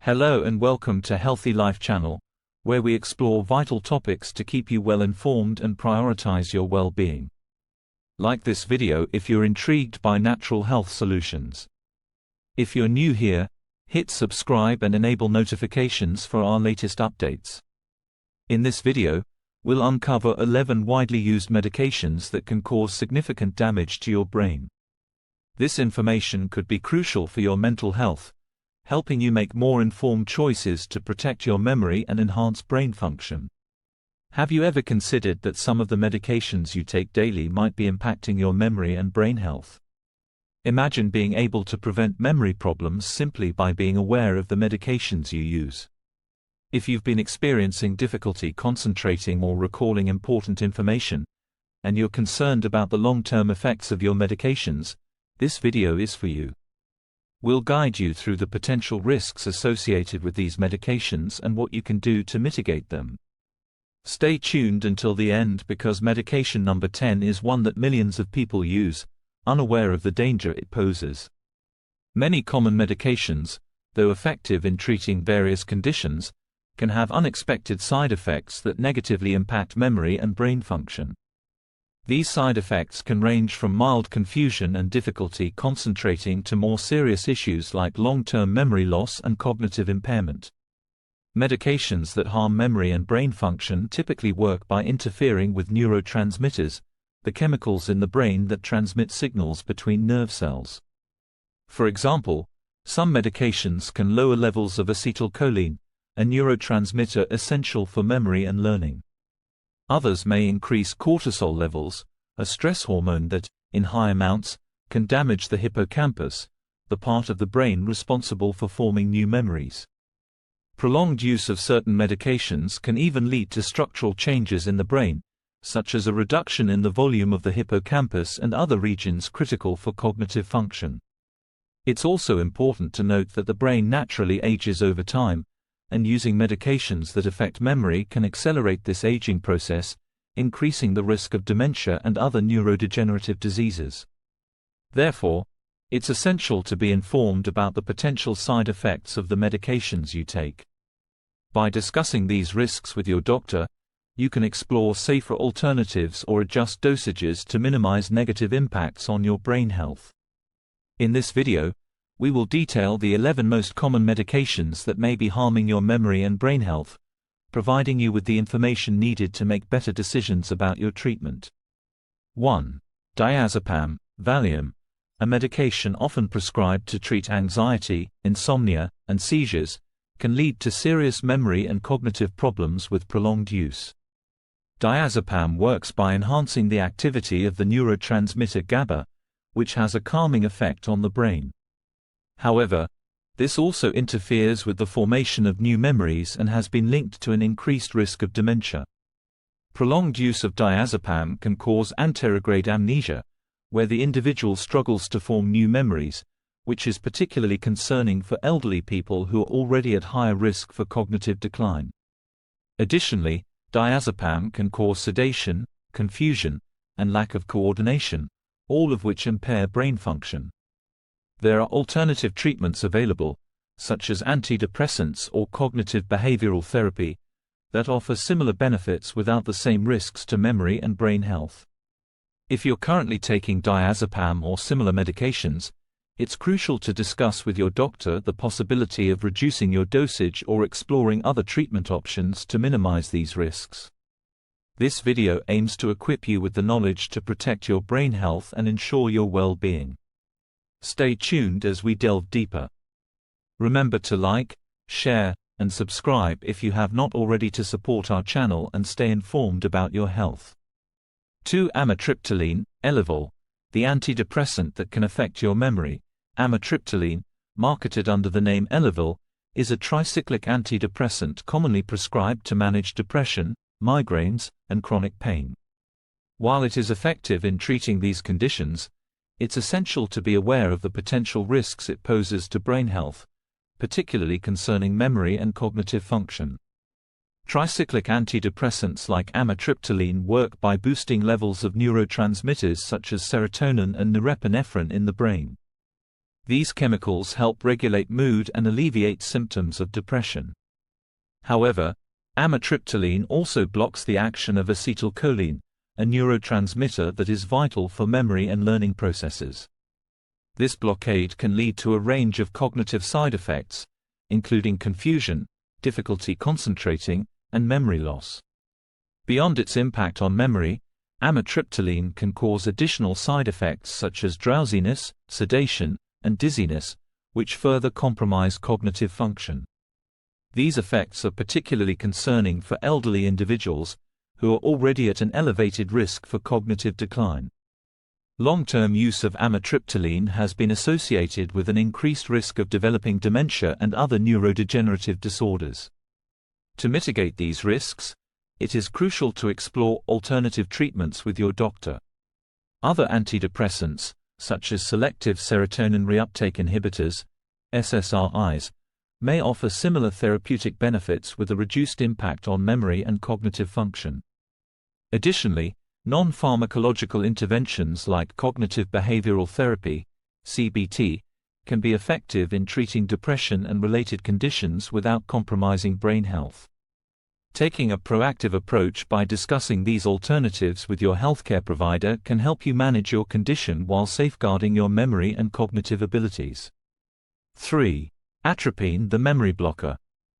Hello and welcome to Healthy Life Channel, where we explore vital topics to keep you well informed and prioritize your well-being. Like this video if you're intrigued by natural health solutions. If you're new here, hit subscribe and enable notifications for our latest updates. In this video, we'll uncover 11 widely used medications that can cause significant damage to your brain. This information could be crucial for your mental health, helping you make more informed choices to protect your memory and enhance brain function. Have you ever considered that some of the medications you take daily might be impacting your memory and brain health? Imagine being able to prevent memory problems simply by being aware of the medications you use. If you've been experiencing difficulty concentrating or recalling important information, and you're concerned about the long-term effects of your medications, this video is for you. We'll guide you through the potential risks associated with these medications and what you can do to mitigate them. Stay tuned until the end because medication number 10 is one that millions of people use, unaware of the danger it poses. Many common medications, though effective in treating various conditions, can have unexpected side effects that negatively impact memory and brain function. These side effects can range from mild confusion and difficulty concentrating to more serious issues like long-term memory loss and cognitive impairment. Medications that harm memory and brain function typically work by interfering with neurotransmitters, the chemicals in the brain that transmit signals between nerve cells. For example, some medications can lower levels of acetylcholine, a neurotransmitter essential for memory and learning. Others may increase cortisol levels, a stress hormone that, in high amounts, can damage the hippocampus, the part of the brain responsible for forming new memories. Prolonged use of certain medications can even lead to structural changes in the brain, such as a reduction in the volume of the hippocampus and other regions critical for cognitive function. It's also important to note that the brain naturally ages over time, and using medications that affect memory can accelerate this aging process, increasing the risk of dementia and other neurodegenerative diseases. Therefore, it's essential to be informed about the potential side effects of the medications you take. By discussing these risks with your doctor, you can explore safer alternatives or adjust dosages to minimize negative impacts on your brain health. In this video, we will detail the 11 most common medications that may be harming your memory and brain health, providing you with the information needed to make better decisions about your treatment. 1. Diazepam, Valium, a medication often prescribed to treat anxiety, insomnia, and seizures, can lead to serious memory and cognitive problems with prolonged use. Diazepam works by enhancing the activity of the neurotransmitter GABA, which has a calming effect on the brain. However, this also interferes with the formation of new memories and has been linked to an increased risk of dementia. Prolonged use of diazepam can cause anterograde amnesia, where the individual struggles to form new memories, which is particularly concerning for elderly people who are already at higher risk for cognitive decline. Additionally, diazepam can cause sedation, confusion, and lack of coordination, all of which impair brain function. There are alternative treatments available, such as antidepressants or cognitive behavioral therapy, that offer similar benefits without the same risks to memory and brain health. If you're currently taking diazepam or similar medications, it's crucial to discuss with your doctor the possibility of reducing your dosage or exploring other treatment options to minimize these risks. This video aims to equip you with the knowledge to protect your brain health and ensure your well-being. Stay tuned as we delve deeper. Remember to like, share, and subscribe if you have not already to support our channel and stay informed about your health. 2. Amitriptyline, Elevol, the antidepressant that can affect your memory. Amitriptyline, marketed under the name Elevol, is a tricyclic antidepressant commonly prescribed to manage depression, migraines, and chronic pain. While it is effective in treating these conditions, it's essential to be aware of the potential risks it poses to brain health, particularly concerning memory and cognitive function. Tricyclic antidepressants like amitriptyline work by boosting levels of neurotransmitters such as serotonin and norepinephrine in the brain. These chemicals help regulate mood and alleviate symptoms of depression. However, amitriptyline also blocks the action of acetylcholine, a neurotransmitter that is vital for memory and learning processes. This blockade can lead to a range of cognitive side effects, including confusion, difficulty concentrating, and memory loss. Beyond its impact on memory, amitriptyline can cause additional side effects such as drowsiness, sedation, and dizziness, which further compromise cognitive function. These effects are particularly concerning for elderly individuals who are already at an elevated risk for cognitive decline. Long-term use of amitriptyline has been associated with an increased risk of developing dementia and other neurodegenerative disorders. To mitigate these risks, it is crucial to explore alternative treatments with your doctor. Other antidepressants, such as selective serotonin reuptake inhibitors, SSRIs, may offer similar therapeutic benefits with a reduced impact on memory and cognitive function. Additionally, non-pharmacological interventions like cognitive behavioral therapy, CBT, can be effective in treating depression and related conditions without compromising brain health. Taking a proactive approach by discussing these alternatives with your healthcare provider can help you manage your condition while safeguarding your memory and cognitive abilities. 3. Atropine, the memory blocker.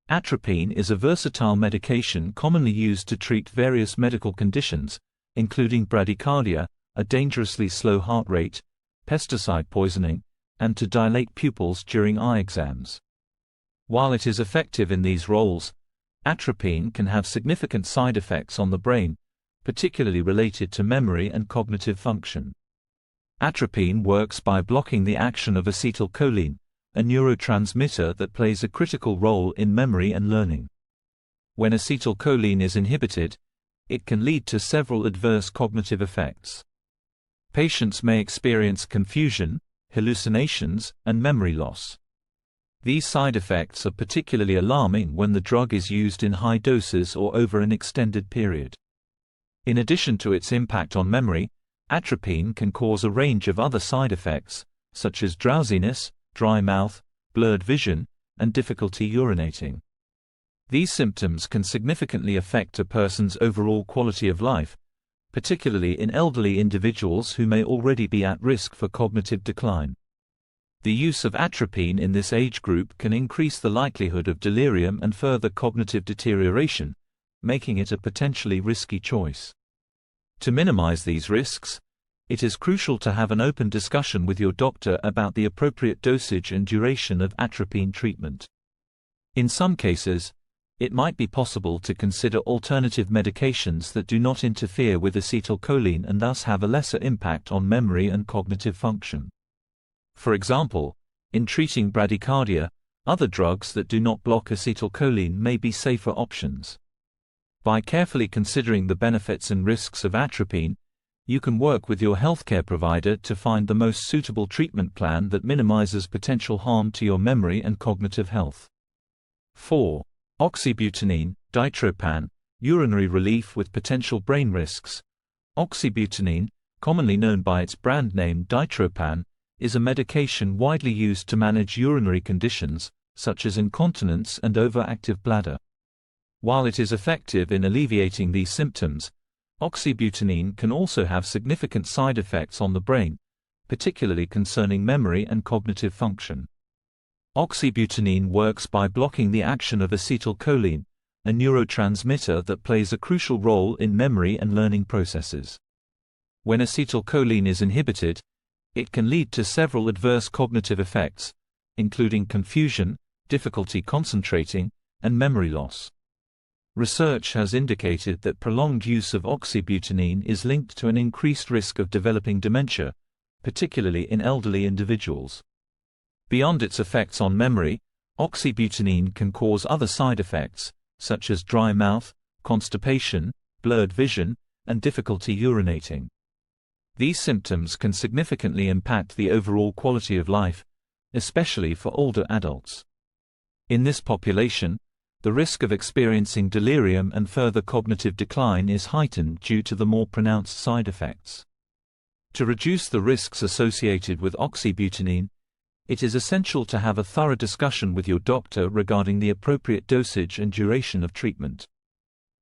Atropine is a versatile medication commonly used to treat various medical conditions, including bradycardia, a dangerously slow heart rate, pesticide poisoning, and to dilate pupils during eye exams. While it is effective in these roles, atropine can have significant side effects on the brain, particularly related to memory and cognitive function. Atropine works by blocking the action of acetylcholine, a neurotransmitter that plays a critical role in memory and learning. When acetylcholine is inhibited, it can lead to several adverse cognitive effects. Patients may experience confusion, hallucinations, and memory loss. These side effects are particularly alarming when the drug is used in high doses or over an extended period. In addition to its impact on memory, atropine can cause a range of other side effects, such as drowsiness, dry mouth, blurred vision, and difficulty urinating. These symptoms can significantly affect a person's overall quality of life, particularly in elderly individuals who may already be at risk for cognitive decline. The use of atropine in this age group can increase the likelihood of delirium and further cognitive deterioration, making it a potentially risky choice. To minimize these risks, it is crucial to have an open discussion with your doctor about the appropriate dosage and duration of atropine treatment. In some cases, it might be possible to consider alternative medications that do not interfere with acetylcholine and thus have a lesser impact on memory and cognitive function. For example, in treating bradycardia, other drugs that do not block acetylcholine may be safer options. By carefully considering the benefits and risks of atropine, you can work with your healthcare provider to find the most suitable treatment plan that minimizes potential harm to your memory and cognitive health. 4. Oxybutin Ditropan, urinary relief with potential brain risks. Oxybutin, commonly known by its brand name Ditropan, is a medication widely used to manage urinary conditions, such as incontinence and overactive bladder. While it is effective in alleviating these symptoms, oxybutin can also have significant side effects on the brain, particularly concerning memory and cognitive function. Oxybutin works by blocking the action of acetylcholine, a neurotransmitter that plays a crucial role in memory and learning processes. When acetylcholine is inhibited, it can lead to several adverse cognitive effects, including confusion, difficulty concentrating, and memory loss. Research has indicated that prolonged use of oxybutin is linked to an increased risk of developing dementia, particularly in elderly individuals. Beyond its effects on memory, oxybutin can cause other side effects, such as dry mouth, constipation, blurred vision, and difficulty urinating. These symptoms can significantly impact the overall quality of life, especially for older adults. In this population, the risk of experiencing delirium and further cognitive decline is heightened due to the more pronounced side effects. To reduce the risks associated with oxybutin, it is essential to have a thorough discussion with your doctor regarding the appropriate dosage and duration of treatment.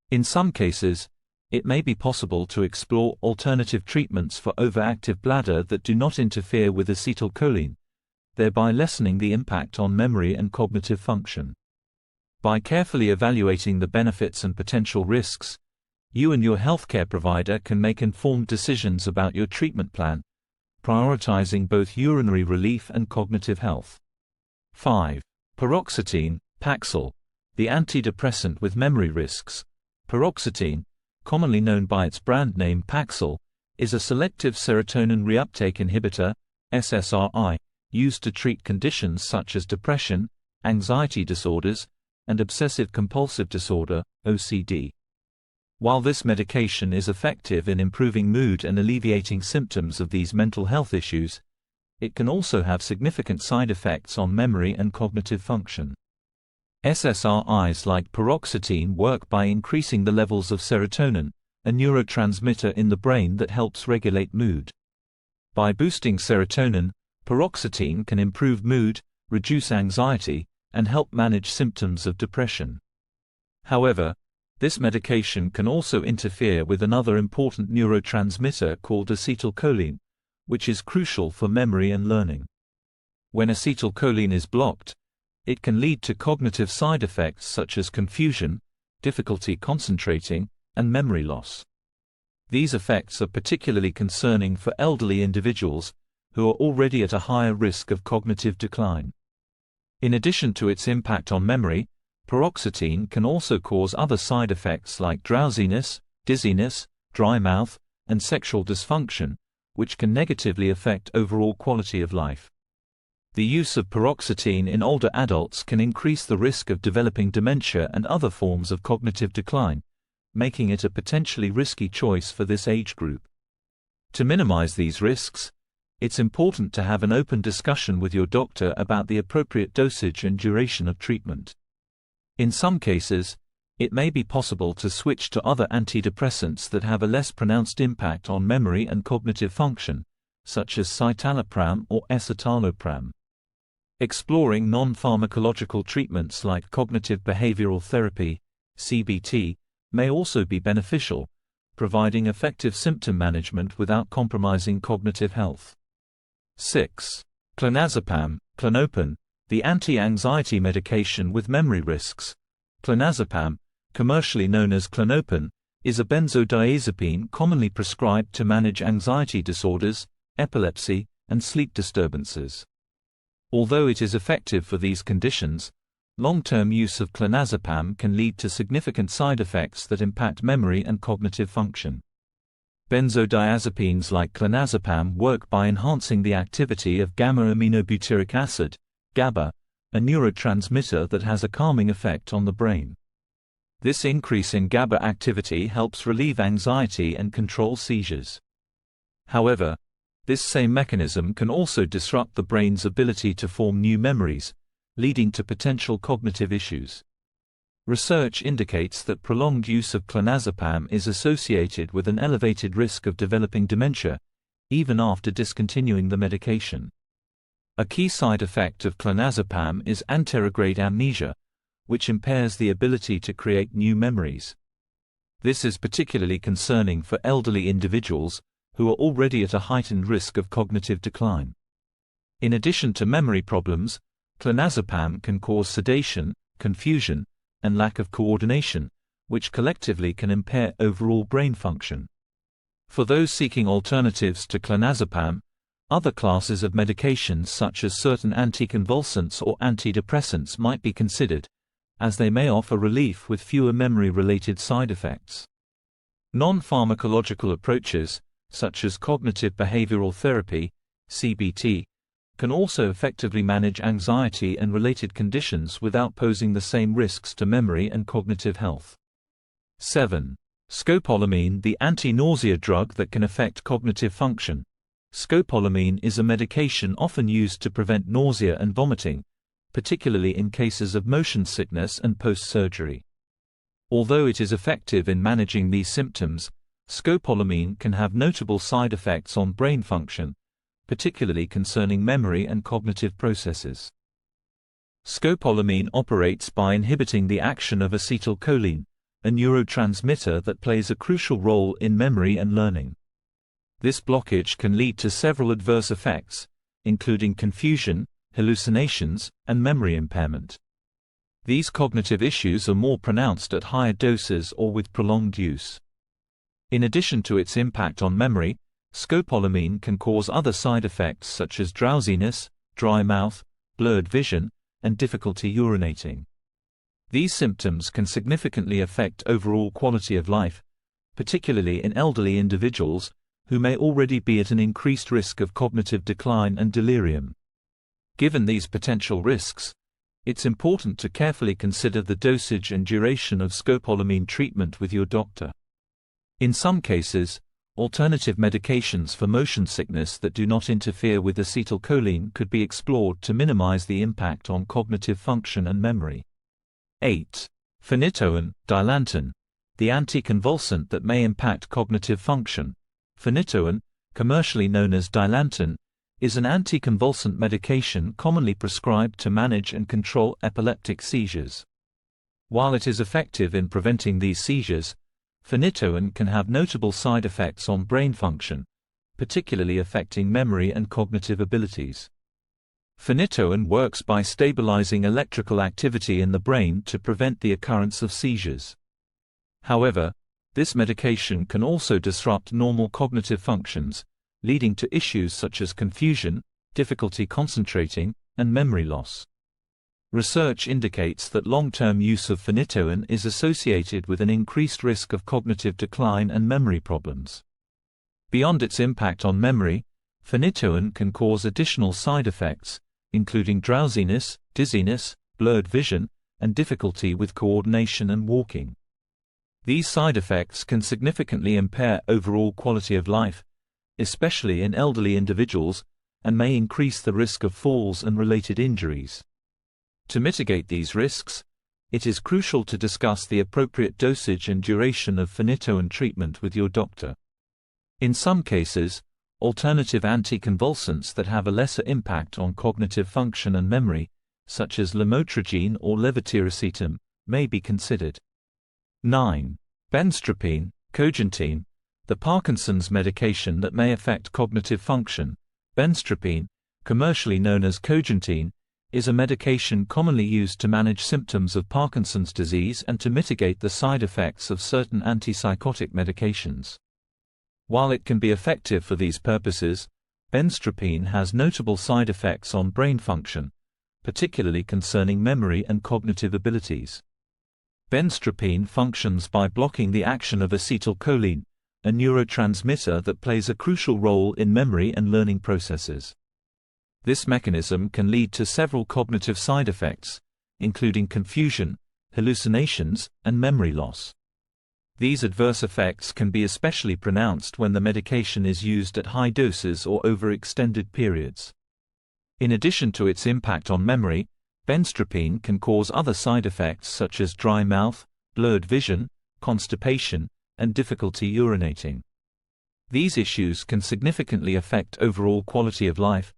In some cases, it may be possible to explore alternative treatments for overactive bladder that do not interfere with acetylcholine, thereby lessening the impact on memory and cognitive function. By carefully evaluating the benefits and potential risks, you and your healthcare provider can make informed decisions about your treatment plan, prioritizing both urinary relief and cognitive health. 5. Peroxizone Paxel, the antidepressant with memory risks. Peroxizone, commonly known by its brand name Paxel, is a selective serotonin reuptake inhibitor, SSRI, used to treat conditions such as depression, anxiety disorders, and obsessive-compulsive disorder, OCD. While this medication is effective in improving mood and alleviating symptoms of these mental health issues, it can also have significant side effects on memory and cognitive function. SSRIs like paroxetine work by increasing the levels of serotonin, a neurotransmitter in the brain that helps regulate mood. By boosting serotonin, paroxetine can improve mood, reduce anxiety, and help manage symptoms of depression. However, this medication can also interfere with another important neurotransmitter called acetylcholine, which is crucial for memory and learning. When acetylcholine is blocked, it can lead to cognitive side effects such as confusion, difficulty concentrating, and memory loss. These effects are particularly concerning for elderly individuals who are already at a higher risk of cognitive decline. In addition to its impact on memory, paroxetine can also cause other side effects like drowsiness, dizziness, dry mouth, and sexual dysfunction, which can negatively affect overall quality of life. The use of paroxetine in older adults can increase the risk of developing dementia and other forms of cognitive decline, making it a potentially risky choice for this age group. To minimize these risks, it's important to have an open discussion with your doctor about the appropriate dosage and duration of treatment. In some cases, it may be possible to switch to other antidepressants that have a less pronounced impact on memory and cognitive function, such as citalopram or escitalopram. Exploring non-pharmacological treatments like cognitive behavioral therapy, CBT, may also be beneficial, providing effective symptom management without compromising cognitive health. 6. Clonazepam, clopen, the anti-anxiety medication with memory risks. Clonazepam, commercially known as clopen, is a benzodiazepine commonly prescribed to manage anxiety disorders, epilepsy, and sleep disturbances. Although it is effective for these conditions, long-term use of clonazepam can lead to significant side effects that impact memory and cognitive function. Benzodiazepines like clonazepam work by enhancing the activity of gamma-aminobutyric acid, GABA, a neurotransmitter that has a calming effect on the brain. This increase in GABA activity helps relieve anxiety and control seizures. However, this same mechanism can also disrupt the brain's ability to form new memories, leading to potential cognitive issues. Research indicates that prolonged use of clonazepam is associated with an elevated risk of developing dementia, even after discontinuing the medication. A key side effect of clonazepam is anterograde amnesia, which impairs the ability to create new memories. This is particularly concerning for elderly individuals who are already at a heightened risk of cognitive decline. In addition to memory problems, clonazepam can cause sedation, confusion, and lack of coordination, which collectively can impair overall brain function. For those seeking alternatives to clonazepam, other classes of medications such as certain anticonvulsants or antidepressants might be considered, as they may offer relief with fewer memory-related side effects. Non-pharmacological approaches, such as cognitive behavioral therapy, CBT, can also effectively manage anxiety and related conditions without posing the same risks to memory and cognitive health. 7. Scopolamine, the anti-nausea drug that can affect cognitive function. Scopolamine is a medication often used to prevent nausea and vomiting, particularly in cases of motion sickness and post-surgery. Although it is effective in managing these symptoms, scopolamine can have notable side effects on brain function, particularly concerning memory and cognitive processes. Scopolamine operates by inhibiting the action of acetylcholine, a neurotransmitter that plays a crucial role in memory and learning. This blockage can lead to several adverse effects, including confusion, hallucinations, and memory impairment. These cognitive issues are more pronounced at higher doses or with prolonged use. In addition to its impact on memory, scopolamine can cause other side effects such as drowsiness, dry mouth, blurred vision, and difficulty urinating. These symptoms can significantly affect overall quality of life, particularly in elderly individuals who may already be at an increased risk of cognitive decline and delirium. Given these potential risks, it's important to carefully consider the dosage and duration of scopolamine treatment with your doctor. In some cases, alternative medications for motion sickness that do not interfere with acetylcholine could be explored to minimize the impact on cognitive function and memory. 8. Phenytoin, Dilantin, the anticonvulsant that may impact cognitive function. Phenytoin, commercially known as Dilantin, is an anticonvulsant medication commonly prescribed to manage and control epileptic seizures. While it is effective in preventing these seizures, phenytoin can have notable side effects on brain function, particularly affecting memory and cognitive abilities. Phenytoin works by stabilizing electrical activity in the brain to prevent the occurrence of seizures. However, this medication can also disrupt normal cognitive functions, leading to issues such as confusion, difficulty concentrating, and memory loss. Research indicates that long-term use of phenytoin is associated with an increased risk of cognitive decline and memory problems. Beyond its impact on memory, phenytoin can cause additional side effects, including drowsiness, dizziness, blurred vision, and difficulty with coordination and walking. These side effects can significantly impair overall quality of life, especially in elderly individuals, and may increase the risk of falls and related injuries. To mitigate these risks, it is crucial to discuss the appropriate dosage and duration of phenytoin treatment with your doctor. In some cases, alternative anticonvulsants that have a lesser impact on cognitive function and memory, such as lamotrigine or levetiracetam, may be considered. 9. Benztropine, Cogentine, the Parkinson's medication that may affect cognitive function. Benztropine, commercially known as Cogentine, is a medication commonly used to manage symptoms of Parkinson's disease and to mitigate the side effects of certain antipsychotic medications. While it can be effective for these purposes, benztropine has notable side effects on brain function, particularly concerning memory and cognitive abilities. Benztropine functions by blocking the action of acetylcholine, a neurotransmitter that plays a crucial role in memory and learning processes. This mechanism can lead to several cognitive side effects, including confusion, hallucinations, and memory loss. These adverse effects can be especially pronounced when the medication is used at high doses or over extended periods. In addition to its impact on memory, benztropine can cause other side effects such as dry mouth, blurred vision, constipation, and difficulty urinating. These issues can significantly affect overall quality of life,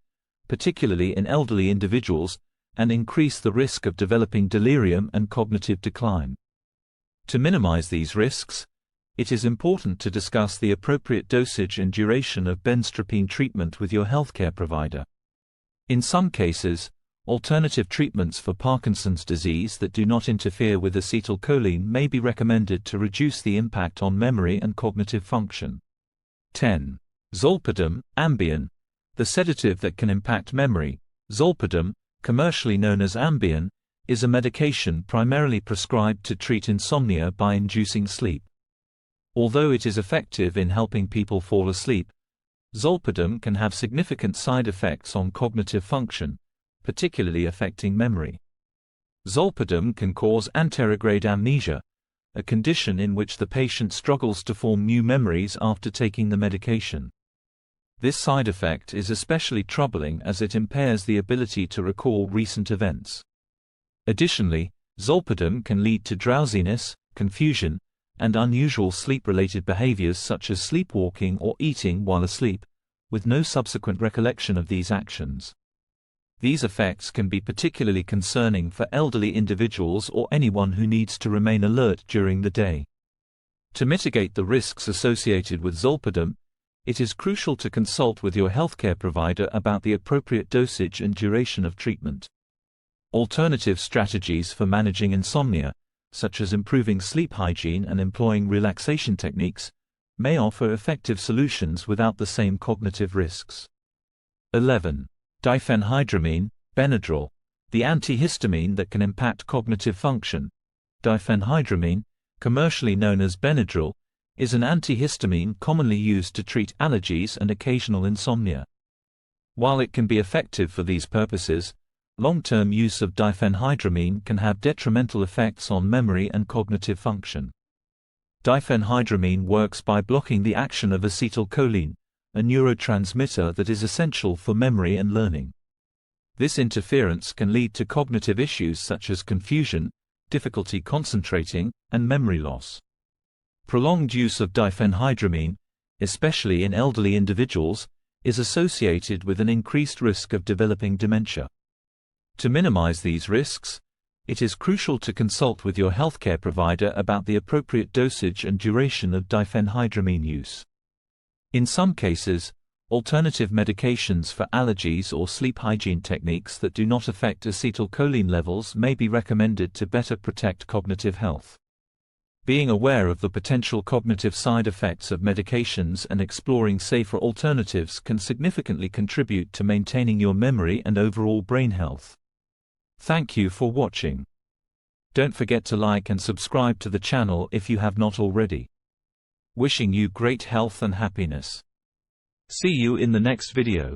particularly in elderly individuals, and increase the risk of developing delirium and cognitive decline. To minimize these risks, it is important to discuss the appropriate dosage and duration of benztropine treatment with your healthcare provider. In some cases, alternative treatments for Parkinson's disease that do not interfere with acetylcholine may be recommended to reduce the impact on memory and cognitive function. 10. Zolpidem, Ambien, the sedative that can impact memory. Zolpidem, commercially known as Ambien, is a medication primarily prescribed to treat insomnia by inducing sleep. Although it is effective in helping people fall asleep, zolpidem can have significant side effects on cognitive function, particularly affecting memory. Zolpidem can cause anterograde amnesia, a condition in which the patient struggles to form new memories after taking the medication. This side effect is especially troubling as it impairs the ability to recall recent events. Additionally, zolpidem can lead to drowsiness, confusion, and unusual sleep-related behaviors such as sleepwalking or eating while asleep, with no subsequent recollection of these actions. These effects can be particularly concerning for elderly individuals or anyone who needs to remain alert during the day. To mitigate the risks associated with zolpidem, it is crucial to consult with your healthcare provider about the appropriate dosage and duration of treatment. Alternative strategies for managing insomnia, such as improving sleep hygiene and employing relaxation techniques, may offer effective solutions without the same cognitive risks. 11. Diphenhydramine, Benadryl, the antihistamine that can impact cognitive function. Diphenhydramine, commercially known as Benadryl, is an antihistamine commonly used to treat allergies and occasional insomnia. While it can be effective for these purposes, long-term use of diphenhydramine can have detrimental effects on memory and cognitive function. Diphenhydramine works by blocking the action of acetylcholine, a neurotransmitter that is essential for memory and learning. This interference can lead to cognitive issues such as confusion, difficulty concentrating, and memory loss. Prolonged use of diphenhydramine, especially in elderly individuals, is associated with an increased risk of developing dementia. To minimize these risks, it is crucial to consult with your healthcare provider about the appropriate dosage and duration of diphenhydramine use. In some cases, alternative medications for allergies or sleep hygiene techniques that do not affect acetylcholine levels may be recommended to better protect cognitive health. Being aware of the potential cognitive side effects of medications and exploring safer alternatives can significantly contribute to maintaining your memory and overall brain health. Thank you for watching. Don't forget to like and subscribe to the channel if you have not already. Wishing you great health and happiness. See you in the next video.